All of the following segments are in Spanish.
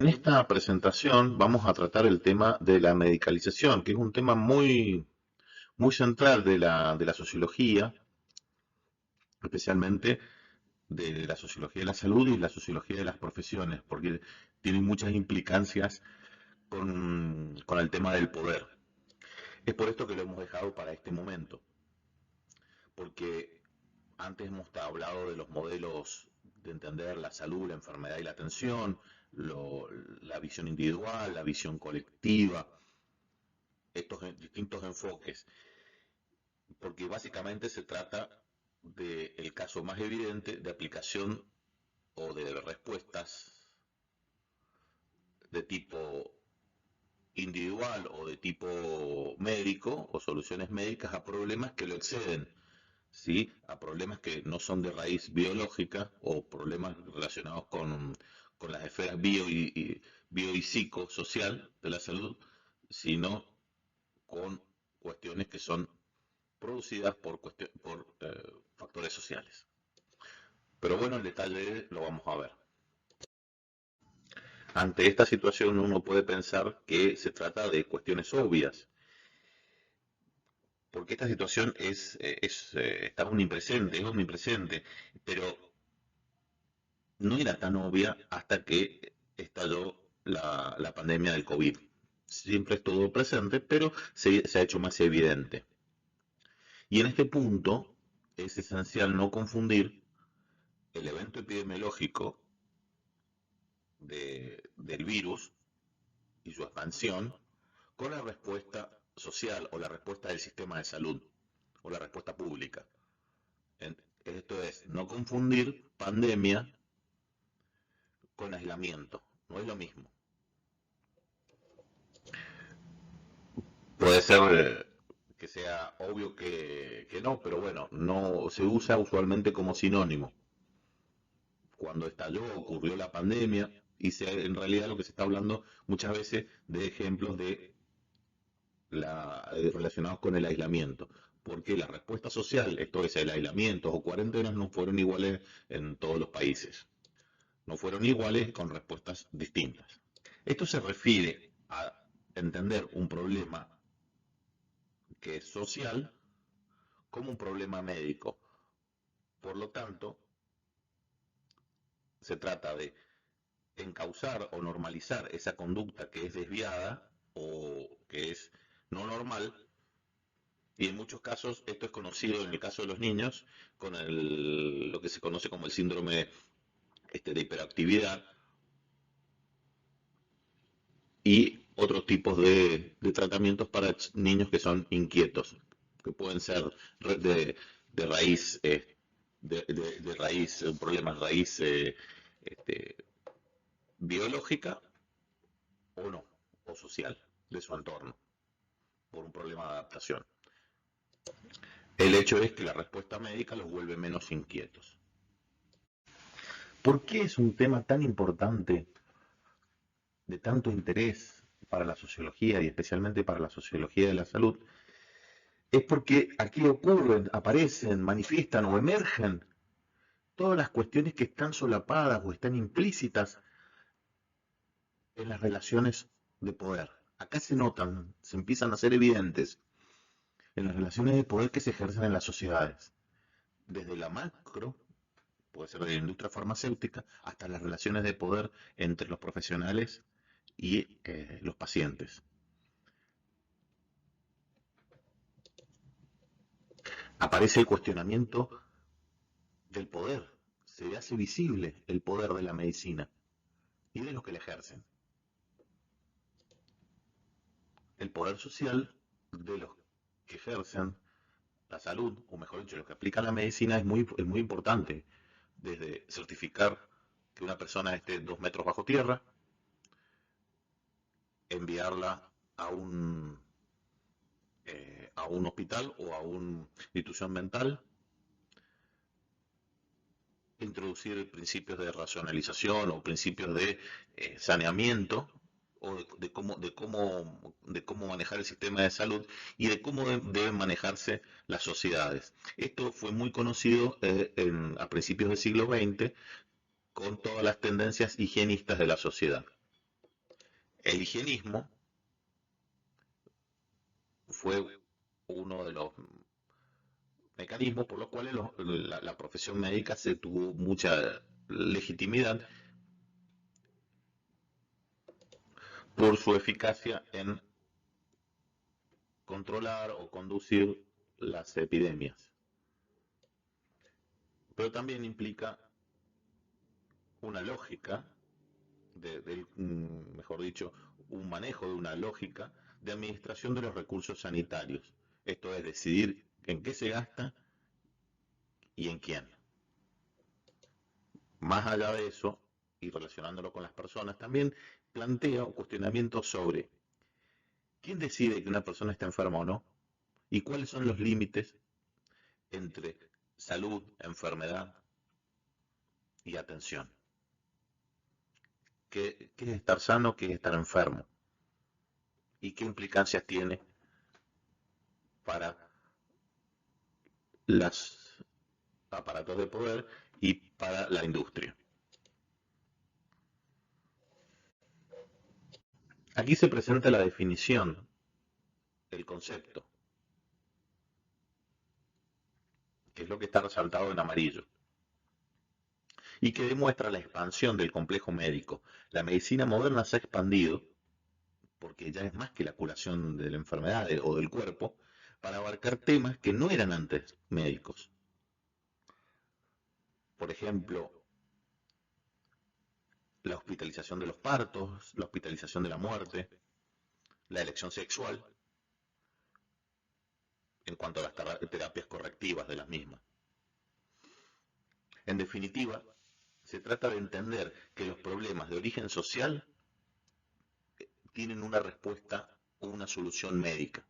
En esta presentación vamos a tratar el tema de la medicalización, que es un tema muy central de la sociología, especialmente de la sociología de la salud y la sociología de las profesiones, porque tiene muchas implicancias con el tema del poder. Es por esto que lo hemos dejado para este momento, porque antes hemos hablado de los modelos de entender la salud, la enfermedad y la atención, la visión individual, la visión colectiva, estos distintos enfoques, porque básicamente se trata del caso más evidente de aplicación o de respuestas de tipo individual o de tipo médico o soluciones médicas a problemas que lo exceden, ¿sí? A problemas que no son de raíz biológica o problemas relacionados con las esferas bio y psicosocial de la salud, sino con cuestiones que son producidas por factores sociales. Pero bueno, el detalle lo vamos a ver. Ante esta situación uno puede pensar que se trata de cuestiones obvias, porque esta situación está omnipresente, pero no era tan obvia hasta que estalló la pandemia del COVID. Siempre estuvo presente, pero se ha hecho más evidente. Y en este punto es esencial no confundir el evento epidemiológico del virus y su expansión con la respuesta social o la respuesta del sistema de salud o la respuesta pública. Esto es, no confundir pandemia con aislamiento, no es lo mismo. Puede ser que sea obvio que no, pero bueno, no se usa usualmente como sinónimo. Cuando estalló, ocurrió la pandemia, en realidad lo que se está hablando muchas veces de ejemplos relacionados con el aislamiento, porque la respuesta social, esto es el aislamiento o cuarentenas, no fueron iguales en todos los países, no fueron iguales con respuestas distintas. Esto se refiere a entender un problema que es social como un problema médico. Por lo tanto, se trata de encauzar o normalizar esa conducta que es desviada o que es no normal. Y en muchos casos, esto es conocido en el caso de los niños, con lo que se conoce como el síndrome de hiperactividad y otros tipos de tratamientos para niños que son inquietos, que pueden ser de raíz, de raíz, un problema de raíz este, biológica o no, o social, de su entorno, por un problema de adaptación. El hecho es que la respuesta médica los vuelve menos inquietos. ¿Por qué es un tema tan importante, de tanto interés para la sociología y especialmente para la sociología de la salud? Es porque aquí ocurren, aparecen, manifiestan o emergen todas las cuestiones que están solapadas o están implícitas en las relaciones de poder. Acá se notan, se empiezan a ser evidentes en las relaciones de poder que se ejercen en las sociedades. Desde la macro, puede ser de la industria farmacéutica, hasta las relaciones de poder entre los profesionales y los pacientes. Aparece el cuestionamiento del poder, se hace visible el poder de la medicina y de los que la ejercen. El poder social de los que ejercen la salud, o mejor dicho, los que aplican la medicina, es muy importante. Desde certificar que una persona esté 2 metros bajo tierra, enviarla a un hospital o a una institución mental, introducir principios de racionalización o principios de saneamiento o de cómo manejar el sistema de salud y de cómo deben manejarse las sociedades. Esto fue muy conocido a principios del siglo XX con todas las tendencias higienistas de la sociedad. El higienismo fue uno de los mecanismos por los cuales la profesión médica se tuvo mucha legitimidad por su eficacia en controlar o conducir las epidemias. Pero también implica una lógica, mejor dicho, un manejo de una lógica de administración de los recursos sanitarios. Esto es decidir en qué se gasta y en quién. Más allá de eso, y relacionándolo con las personas, también plantea un cuestionamiento sobre quién decide que una persona está enferma o no y cuáles son los límites entre salud, enfermedad y atención. ¿Qué es estar sano, qué es estar enfermo? ¿Y qué implicancias tiene para los aparatos de poder y para la industria? Aquí se presenta la definición, el concepto, que es lo que está resaltado en amarillo, y que demuestra la expansión del complejo médico. La medicina moderna se ha expandido, porque ya es más que la curación de la enfermedad o del cuerpo, para abarcar temas que no eran antes médicos. Por ejemplo, la hospitalización de los partos, la hospitalización de la muerte, la elección sexual, en cuanto a las terapias correctivas de las mismas. En definitiva, se trata de entender que los problemas de origen social tienen una respuesta o una solución médica,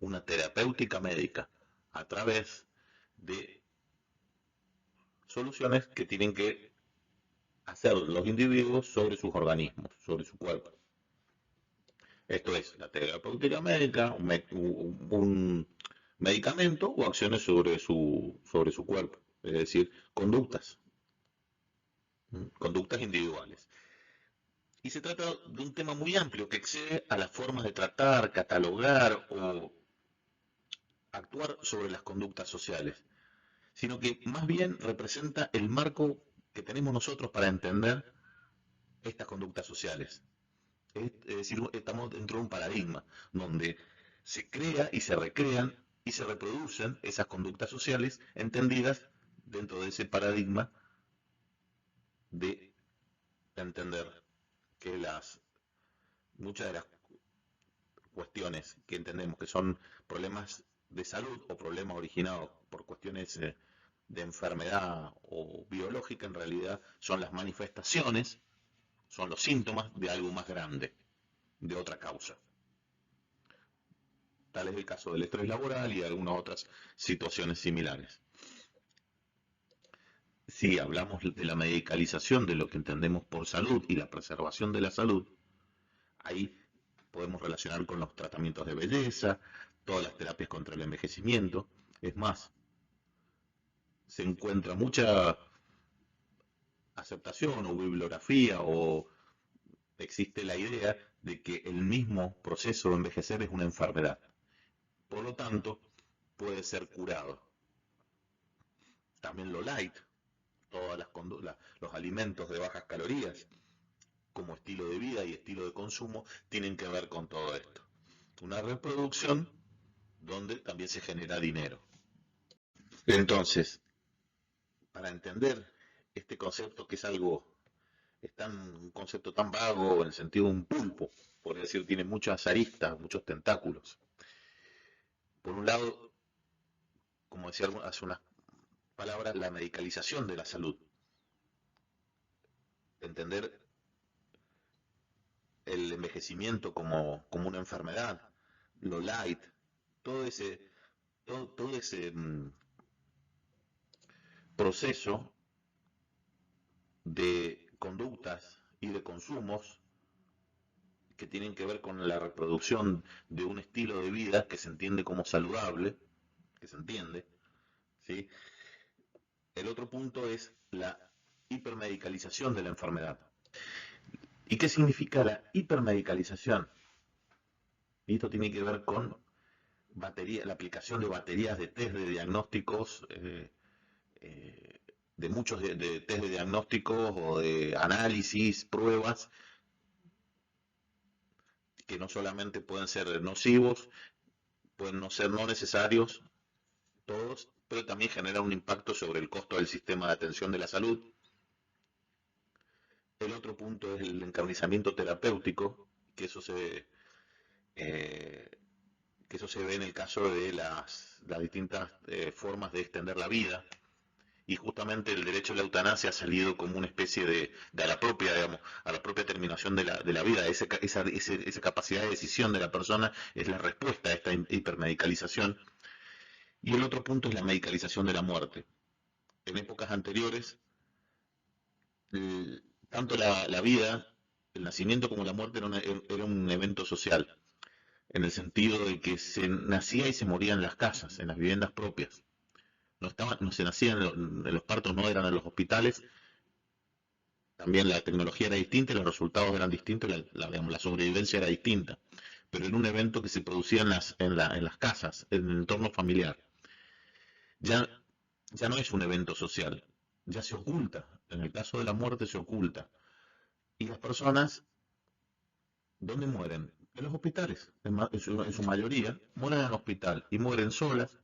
una terapéutica médica, a través de soluciones que tienen que hacer los individuos sobre sus organismos, sobre su cuerpo. Esto es, la terapéutica médica, un medicamento o acciones sobre su cuerpo, es decir, conductas individuales. Y se trata de un tema muy amplio que excede a las formas de tratar, catalogar o actuar sobre las conductas sociales, sino que más bien representa el marco que tenemos nosotros para entender estas conductas sociales. Es decir, estamos dentro de un paradigma donde se crea y se recrean y se reproducen esas conductas sociales entendidas dentro de ese paradigma de entender que muchas de las cuestiones que entendemos que son problemas de salud o problemas originados por cuestiones de enfermedad o biológica, en realidad son las manifestaciones, son los síntomas de algo más grande, de otra causa. Tal es el caso del estrés laboral y de algunas otras situaciones similares. Si hablamos de la medicalización de lo que entendemos por salud y la preservación de la salud, ahí podemos relacionar con los tratamientos de belleza, todas las terapias contra el envejecimiento. Es más, se encuentra mucha aceptación o bibliografía o existe la idea de que el mismo proceso de envejecer es una enfermedad. Por lo tanto, puede ser curado. También lo light, todas los alimentos de bajas calorías, como estilo de vida y estilo de consumo, tienen que ver con todo esto. Una reproducción donde también se genera dinero. Entonces, para entender este concepto, que es un concepto tan vago en el sentido de un pulpo, por decir, tiene muchas aristas, muchos tentáculos. Por un lado, como decía hace unas palabras, la medicalización de la salud. Entender el envejecimiento como una enfermedad, lo light, todo ese, todo ese proceso de conductas y de consumos que tienen que ver con la reproducción de un estilo de vida que se entiende como saludable, que se entiende, ¿sí? El otro punto es la hipermedicalización de la enfermedad. ¿Y qué significa la hipermedicalización? Y esto tiene que ver con la aplicación de baterías de test de diagnósticos, eh, de muchos de test de diagnósticos o de análisis, pruebas, que no solamente pueden ser nocivos, pueden no ser no necesarios todos, pero también generan un impacto sobre el costo del sistema de atención de la salud. El otro punto es el encarnizamiento terapéutico, que eso eh, que eso se ve en el caso de las distintas formas de extender la vida. Y justamente el derecho a la eutanasia ha salido como una especie de a la propia, digamos, a la propia terminación de la vida. Esa capacidad de decisión de la persona es la respuesta a esta hipermedicalización. Y el otro punto es la medicalización de la muerte. En épocas anteriores, tanto la vida, el nacimiento como la muerte era un evento social, en el sentido de que se nacía y se moría en las casas, en las viviendas propias. No se nacían en los partos, no eran en los hospitales. También la tecnología era distinta, los resultados eran distintos, digamos, la sobrevivencia era distinta, pero en un evento que se producía en las casas, en el entorno familiar. Ya, ya no es un evento social, ya se oculta. En el caso de la muerte se oculta. Y las personas, ¿dónde mueren? En los hospitales, en su mayoría, mueren en el hospital y mueren solas,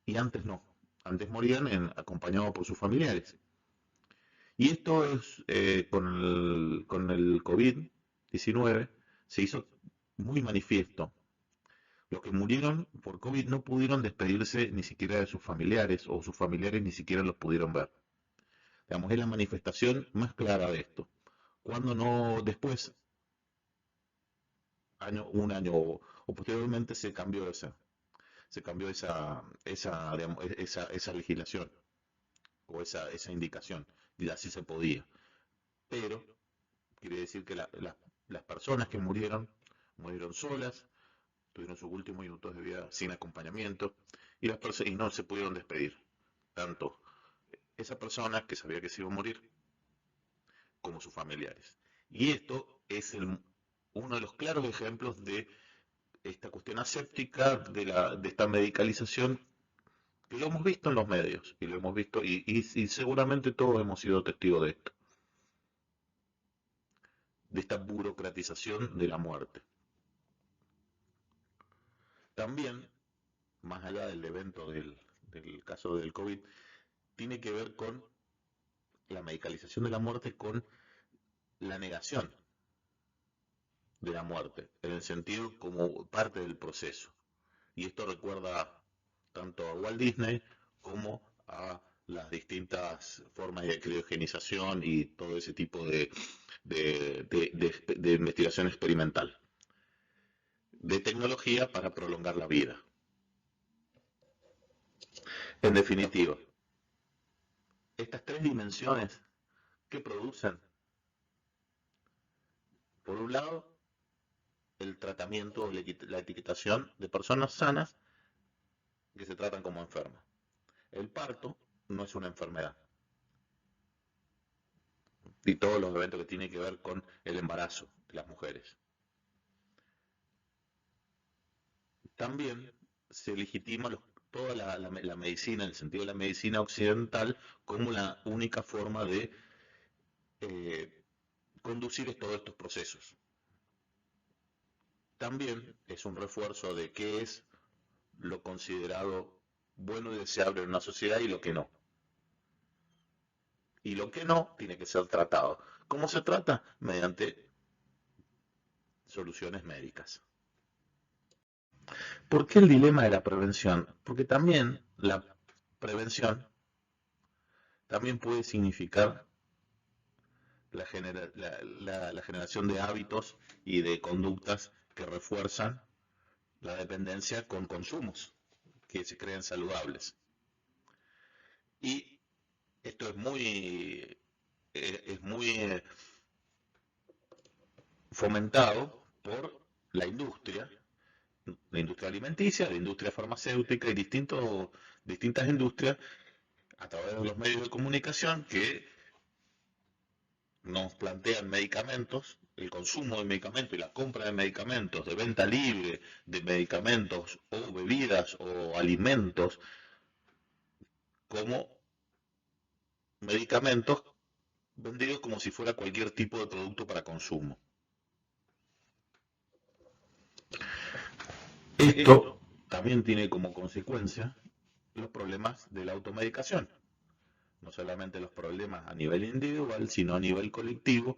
y antes no. Antes morían acompañados por sus familiares. Y esto es, con el COVID-19 se hizo muy manifiesto. Los que murieron por COVID no pudieron despedirse ni siquiera de sus familiares, o sus familiares ni siquiera los pudieron ver. Digamos, es la manifestación más clara de esto. Cuando no después, un año o posteriormente, se cambió digamos, esa legislación o esa indicación, y así se podía. Pero quiere decir que las personas que murieron solas, tuvieron sus últimos minutos de vida sin acompañamiento, y no se pudieron despedir. Tanto esa persona que sabía que se iba a morir, como sus familiares. Y esto es uno de los claros ejemplos de esta cuestión aséptica de esta medicalización, que lo hemos visto en los medios, y lo hemos visto, y seguramente todos hemos sido testigos de esto, de esta burocratización de la muerte. También, más allá del evento del caso del COVID, tiene que ver con la medicalización de la muerte, con la negación de la muerte, en el sentido como parte del proceso. Y esto recuerda tanto a Walt Disney como a las distintas formas de criogenización y todo ese tipo de investigación experimental, de tecnología para prolongar la vida. En definitiva, estas tres dimensiones que producen, por un lado, el tratamiento o la etiquetación de personas sanas que se tratan como enfermas. El parto no es una enfermedad, y todos los eventos que tienen que ver con el embarazo de las mujeres. También se legitima toda la medicina, en el sentido de la medicina occidental, como la única forma de eh, conducir todos estos procesos. También es un refuerzo de qué es lo considerado bueno y deseable en una sociedad y lo que no. Y lo que no tiene que ser tratado. ¿Cómo se trata? Mediante soluciones médicas. ¿Por qué el dilema de la prevención? Porque también la prevención también puede significar la generación de hábitos y de conductas que refuerzan la dependencia con consumos que se creen saludables. Y esto es muy fomentado por la industria alimenticia, la industria farmacéutica y distintas industrias a través de los medios de comunicación que nos plantean medicamentos, el consumo de medicamentos y la compra de medicamentos, de venta libre de medicamentos o bebidas o alimentos como medicamentos vendidos como si fuera cualquier tipo de producto para consumo. Esto también tiene como consecuencia los problemas de la automedicación. No solamente los problemas a nivel individual, sino a nivel colectivo,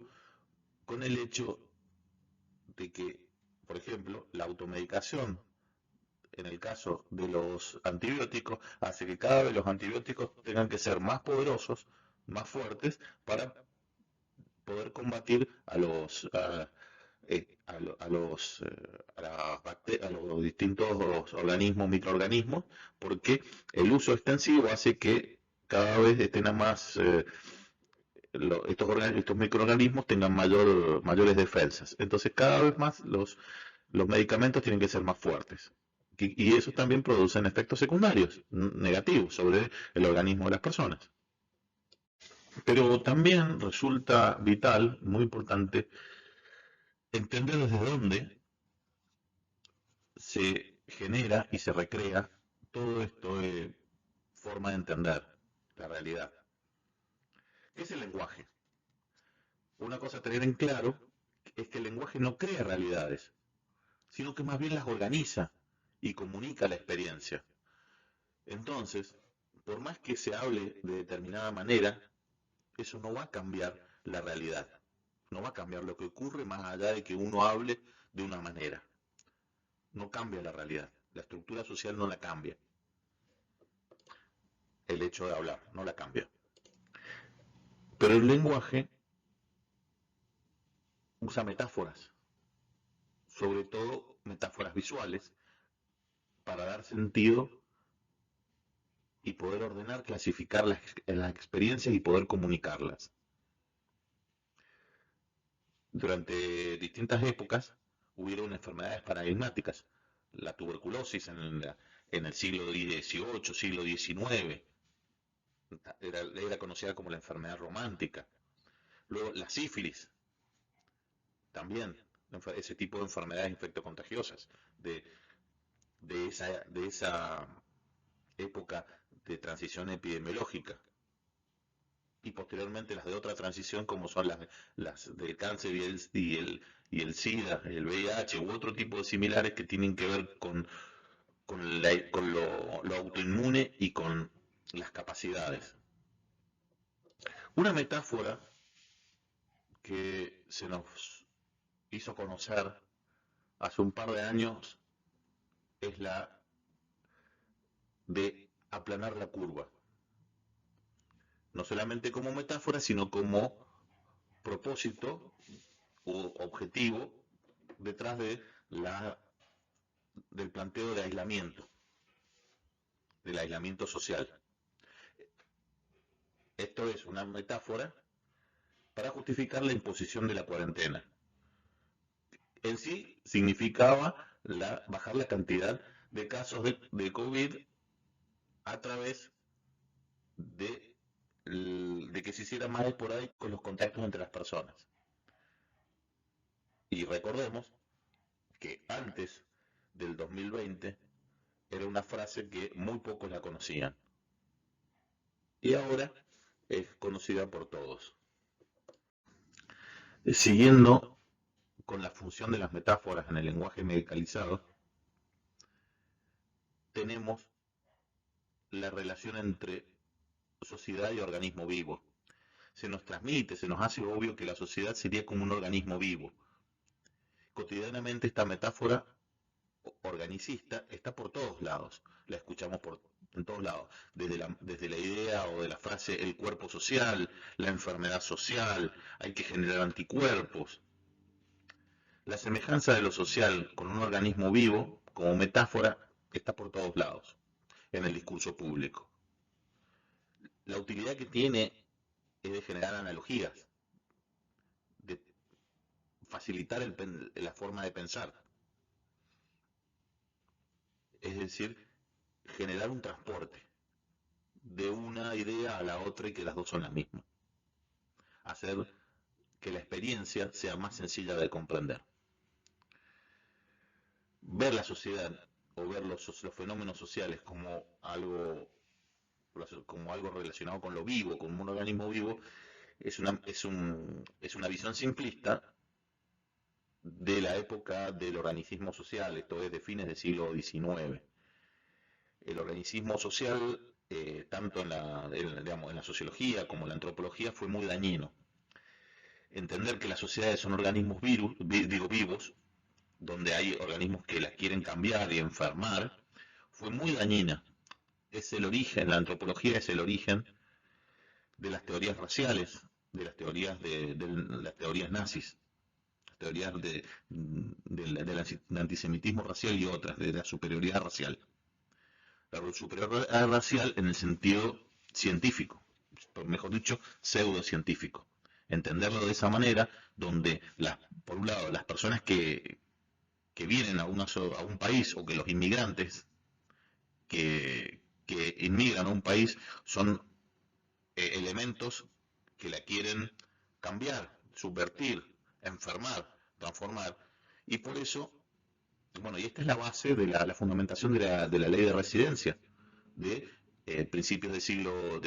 con el hecho de que, por ejemplo, la automedicación, en el caso de los antibióticos, hace que cada vez los antibióticos tengan que ser más poderosos, más fuertes, para poder combatir a los distintos organismos, microorganismos, porque el uso extensivo hace que cada vez estén a más, estos microorganismos tengan mayores defensas. Entonces cada vez más los medicamentos tienen que ser más fuertes. Y eso también produce efectos secundarios negativos sobre el organismo de las personas. Pero también resulta vital, muy importante, entender desde dónde se genera y se recrea todo esto de forma de entender la realidad. ¿Qué es el lenguaje? Una cosa a tener en claro es que el lenguaje no crea realidades, sino que más bien las organiza y comunica la experiencia. Entonces, por más que se hable de determinada manera, eso no va a cambiar la realidad, no va a cambiar lo que ocurre más allá de que uno hable de una manera. No cambia la realidad, la estructura social no la cambia, el hecho de hablar no la cambia. Pero el lenguaje usa metáforas, sobre todo metáforas visuales, para dar sentido y poder ordenar, clasificar las experiencias y poder comunicarlas. Durante distintas épocas hubieron enfermedades paradigmáticas. La tuberculosis en el siglo XVIII, siglo XIX, era conocida como la enfermedad romántica. Luego la sífilis, también ese tipo de enfermedades infectocontagiosas de, de esa época de transición epidemiológica. Y posteriormente las de otra transición como son las del cáncer y el SIDA, el VIH u otro tipo de similares que tienen que ver con lo autoinmune y con las capacidades. Una metáfora que se nos hizo conocer hace un par de años es la de aplanar la curva. No solamente como metáfora, sino como propósito u objetivo detrás del planteo del aislamiento social. Esto es una metáfora para justificar la imposición de la cuarentena. En sí significaba bajar la cantidad de casos de COVID a través de que se hiciera más esporádico los contactos entre las personas. Y recordemos que antes del 2020 era una frase que muy pocos la conocían. Y ahora es conocida por todos. Siguiendo con la función de las metáforas en el lenguaje medicalizado, tenemos la relación entre sociedad y organismo vivo. Se nos transmite, se nos hace obvio que la sociedad sería como un organismo vivo. Cotidianamente esta metáfora organicista está por todos lados, la escuchamos en todos lados, desde la idea o de la frase el cuerpo social, la enfermedad social, hay que generar anticuerpos. La semejanza de lo social con un organismo vivo, como metáfora, está por todos lados, en el discurso público. La utilidad que tiene es de generar analogías, de facilitar la forma de pensar, es decir, generar un transporte de una idea a la otra y que las dos son las mismas. Hacer que la experiencia sea más sencilla de comprender. Ver la sociedad o ver los fenómenos sociales como algo relacionado con lo vivo, como un organismo vivo, es una visión simplista de la época del organicismo social, esto es de fines del siglo XIX. El organicismo social, tanto digamos, en la sociología como en la antropología, fue muy dañino. Entender que las sociedades son organismos vivos, donde hay organismos que las quieren cambiar y enfermar, fue muy dañina. Es el origen, la antropología es el origen de las teorías raciales, de las teorías nazis, las teorías del antisemitismo racial y otras, de la superioridad racial. La superioridad racial en el sentido científico, mejor dicho, pseudocientífico. Entenderlo de esa manera, donde, por un lado, las personas que vienen a un país, o que los inmigrantes que inmigran a un país son elementos que la quieren cambiar, subvertir, enfermar, transformar. Y por eso, bueno, y esta es la base de la fundamentación de la ley de residencia de principios del siglo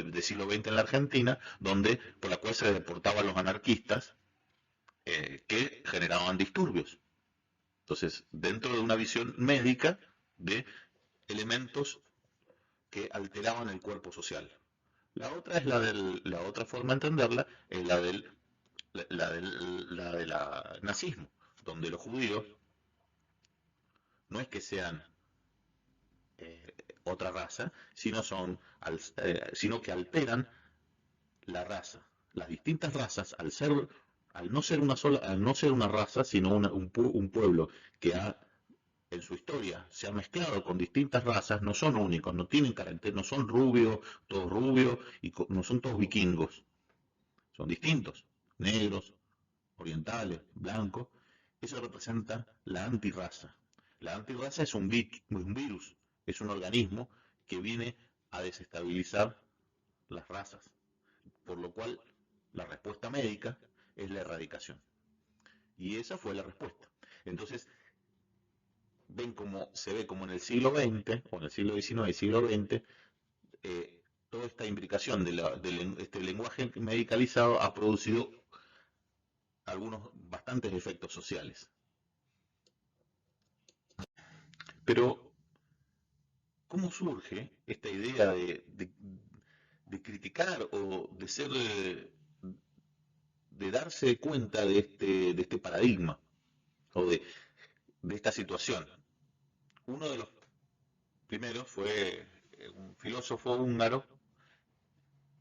XX en la Argentina, por la cual se deportaban los anarquistas que generaban disturbios. Entonces, dentro de una visión médica de elementos que alteraban el cuerpo social. La otra es la otra forma de entenderla es la del nazismo, donde los judíos no es que sean otra raza, sino que alteran la raza. Las distintas razas, al no ser una raza, sino un pueblo que en su historia se ha mezclado con distintas razas, no son únicos, no tienen carácter, no son todos rubios, y no son todos vikingos, son distintos, negros, orientales, blancos. Eso representa la antirraza. La antirraza es un virus, es un organismo que viene a desestabilizar las razas, por lo cual la respuesta médica es la erradicación. Y esa fue la respuesta. Entonces, se ve como en el siglo XX, o en el siglo XIX y siglo XX, toda esta imbricación de este lenguaje medicalizado ha producido algunos bastantes efectos sociales. Pero, ¿cómo surge esta idea de criticar o de darse cuenta de este paradigma o de esta situación? Uno de los primeros fue un filósofo húngaro,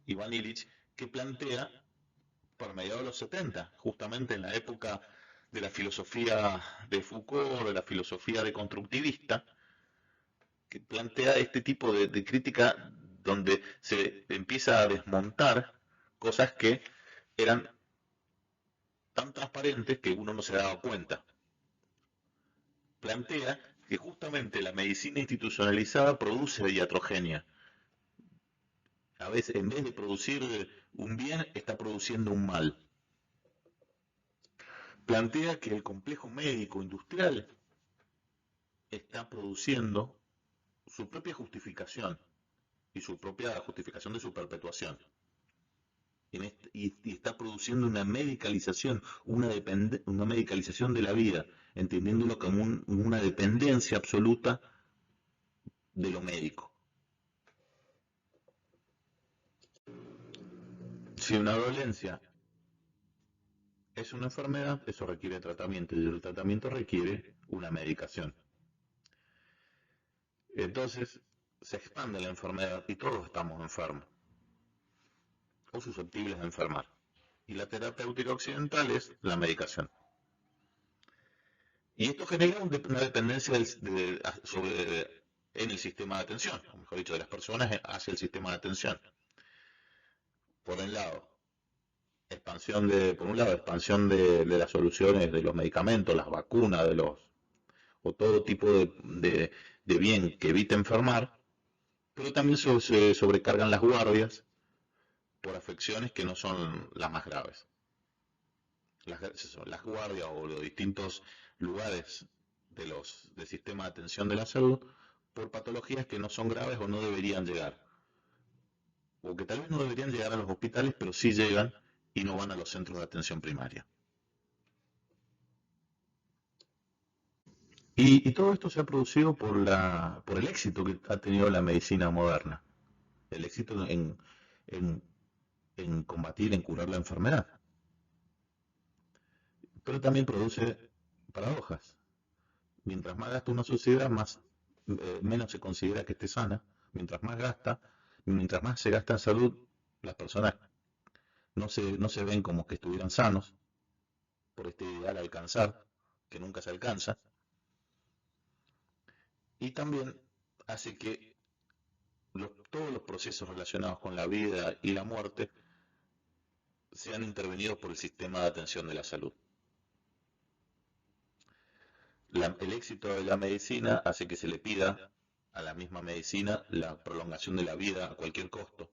Iván Illich, que plantea, por mediados de los 70, justamente en la época de la filosofía de Foucault, de la filosofía deconstructivista, que plantea este tipo de crítica donde se empieza a desmontar cosas que eran tan transparentes que uno no se daba cuenta. Plantea que justamente la medicina institucionalizada produce iatrogenia. A veces, en vez de producir un bien, está produciendo un mal. Plantea que el complejo médico industrial está produciendo su propia justificación y su propia justificación de su perpetuación. Y está produciendo una medicalización, una medicalización de la vida, entendiéndolo como una dependencia absoluta de lo médico. Si una dolencia es una enfermedad, eso requiere tratamiento, y el tratamiento requiere una medicación. Entonces se expande la enfermedad y todos estamos enfermos o susceptibles de enfermar. Y la terapéutica occidental es la medicación. Y esto genera una dependencia en el sistema de atención, o mejor dicho, de las personas hacia el sistema de atención. Por un lado, expansión de las soluciones, de los medicamentos, las vacunas, o todo tipo de bien que evite enfermar, pero también se sobrecargan las guardias por afecciones que no son las más graves. las guardias o los distintos lugares del sistema de atención de la salud por patologías que no son graves o no deberían llegar, o que tal vez no deberían llegar a los hospitales, pero sí llegan y no van a los centros de atención primaria. Y todo esto se ha producido por el éxito que ha tenido la medicina moderna, el éxito en, en combatir, en curar la enfermedad, pero también produce paradojas. Mientras más gasta una sociedad, menos se considera que esté sana. Mientras más gasta, mientras más se gasta en salud, las personas no se ven como que estuvieran sanos por este ideal a alcanzar, que nunca se alcanza, y también hace que todos los procesos relacionados con la vida y la muerte sean intervenidos por el sistema de atención de la salud. El éxito de la medicina hace que se le pida a la misma medicina la prolongación de la vida a cualquier costo.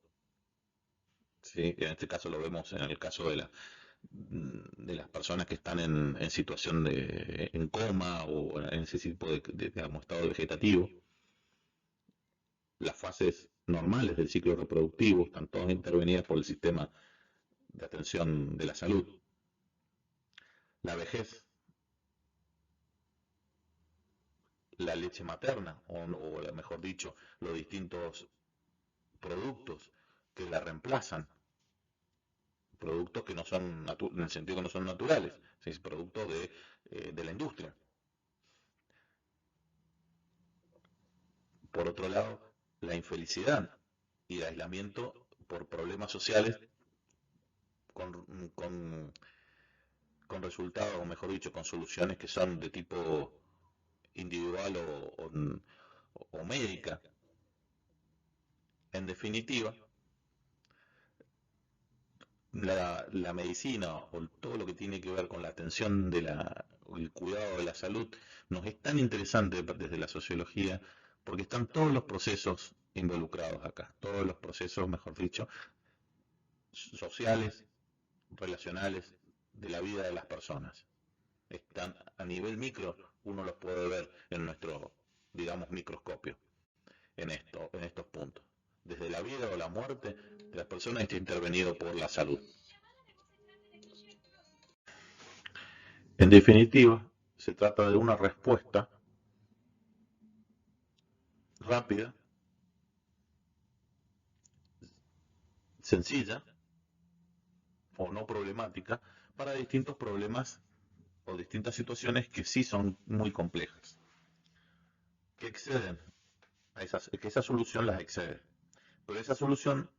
¿Sí? En este caso lo vemos en el caso de las personas que están en situación en coma o en ese tipo digamos, estado vegetativo. Las fases normales del ciclo reproductivo están todas intervenidas por el sistema de atención de la salud. La vejez, la leche materna, o mejor dicho, los distintos productos que la reemplazan, productos que no son en el sentido que no son naturales, es producto de la industria. Por otro lado, la infelicidad y el aislamiento por problemas sociales con, con, con resultados, o mejor dicho, con soluciones que son de tipo individual o médica. En definitiva, la medicina o todo lo que tiene que ver con la atención el cuidado de la salud nos es tan interesante desde la sociología porque están todos los procesos involucrados acá, todos los procesos, mejor dicho, sociales, relacionales de la vida de las personas. Están a nivel micro, uno los puede ver en nuestro, digamos, microscopio, en estos puntos. Desde la vida o la muerte de las personas está intervenido por la salud. En definitiva, se trata de una respuesta rápida, sencilla o no problemática para distintos problemas o distintas situaciones que sí son muy complejas, que exceden que esa solución las excede. Pero esa solución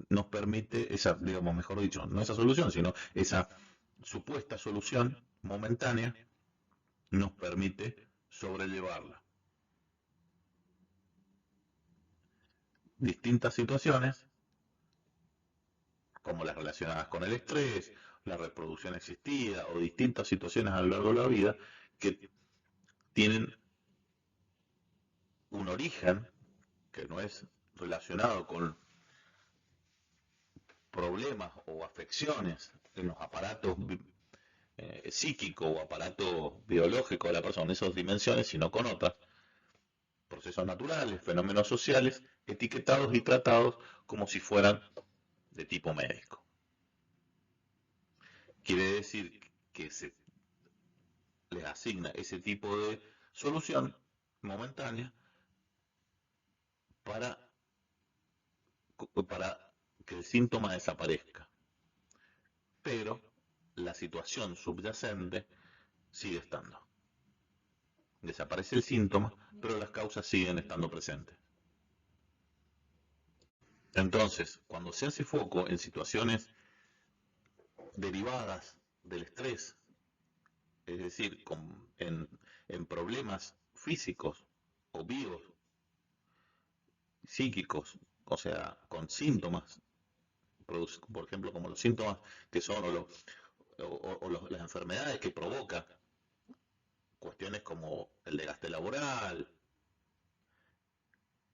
nos permite, digamos, mejor dicho, no esa solución, sino esa supuesta solución momentánea nos permite sobrellevarla. Distintas situaciones, como las relacionadas con el estrés, la reproducción existida o distintas situaciones a lo largo de la vida que tienen un origen que no es relacionado con problemas o afecciones en los aparatos psíquicos o aparatos biológicos de la persona, en esas dimensiones, sino con otras, procesos naturales, fenómenos sociales, etiquetados y tratados como si fueran de tipo médico. Quiere decir que se les asigna ese tipo de solución momentánea para, para que el síntoma desaparezca. Pero la situación subyacente sigue estando. Desaparece el síntoma, pero las causas siguen estando presentes. Entonces, cuando se hace foco en situaciones derivadas del estrés, es decir, en problemas físicos o psíquicos, o sea, con síntomas, por ejemplo, como los síntomas que son las enfermedades que provoca, cuestiones como el desgaste laboral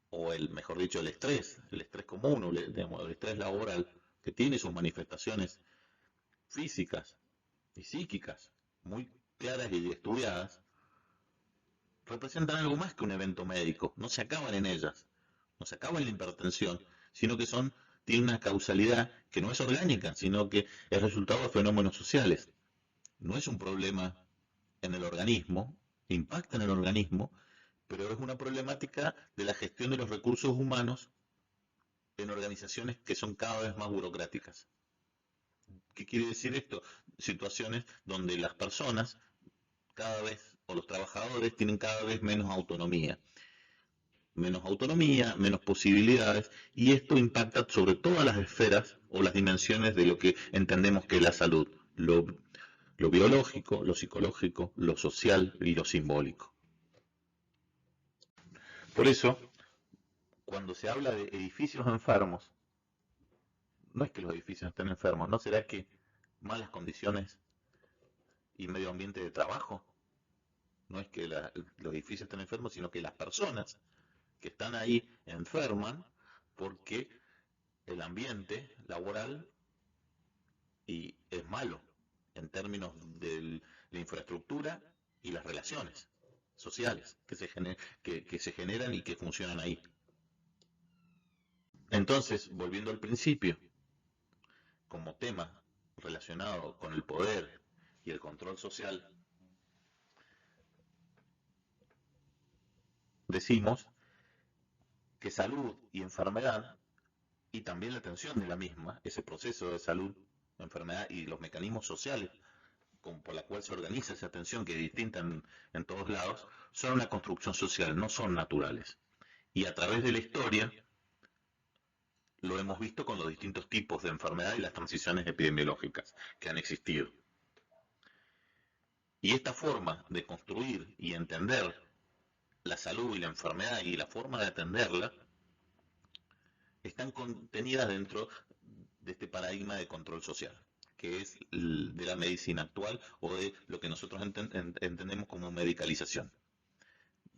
o mejor dicho, el estrés común, digamos, el estrés laboral, que tiene sus manifestaciones físicas y psíquicas muy claras y estudiadas, representan algo más que un evento médico, no se acaban en ellas, no se acaba en la hipertensión, sino que tienen una causalidad que no es orgánica, sino que es resultado de fenómenos sociales. No es un problema en el organismo, impacta en el organismo, pero es una problemática de la gestión de los recursos humanos en organizaciones que son cada vez más burocráticas. ¿Qué quiere decir esto? Situaciones donde las personas cada vez, o los trabajadores, tienen cada vez menos posibilidades, y esto impacta sobre todas las esferas o las dimensiones de lo que entendemos que es la salud, lo biológico, lo psicológico, lo social y lo simbólico. Por eso, cuando se habla de edificios enfermos, no es que los edificios estén enfermos, ¿no será que malas condiciones y medio ambiente de trabajo? No es que los edificios estén enfermos, sino que las personas que están ahí enferman porque el ambiente laboral y es malo en términos de la infraestructura y las relaciones sociales que se generan y que funcionan ahí. Entonces, volviendo al principio, como tema relacionado con el poder y el control social, decimos que salud y enfermedad, y también la atención de la misma, ese proceso de salud, enfermedad y los mecanismos sociales por la cual se organiza esa atención, que es distinta en todos lados, son una construcción social, no son naturales. Y a través de la historia lo hemos visto con los distintos tipos de enfermedad y las transiciones epidemiológicas que han existido. Y esta forma de construir y entender la salud y la enfermedad y la forma de atenderla están contenidas dentro de este paradigma de control social, que es de la medicina actual o de lo que nosotros entendemos como medicalización.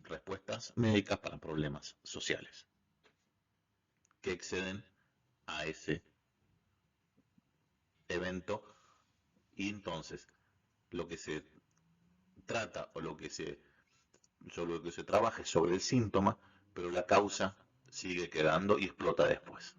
Respuestas médicas para problemas sociales que exceden a ese evento, y entonces lo que se trata o sobre lo que se trabaja es sobre el síntoma, pero la causa sigue quedando y explota después.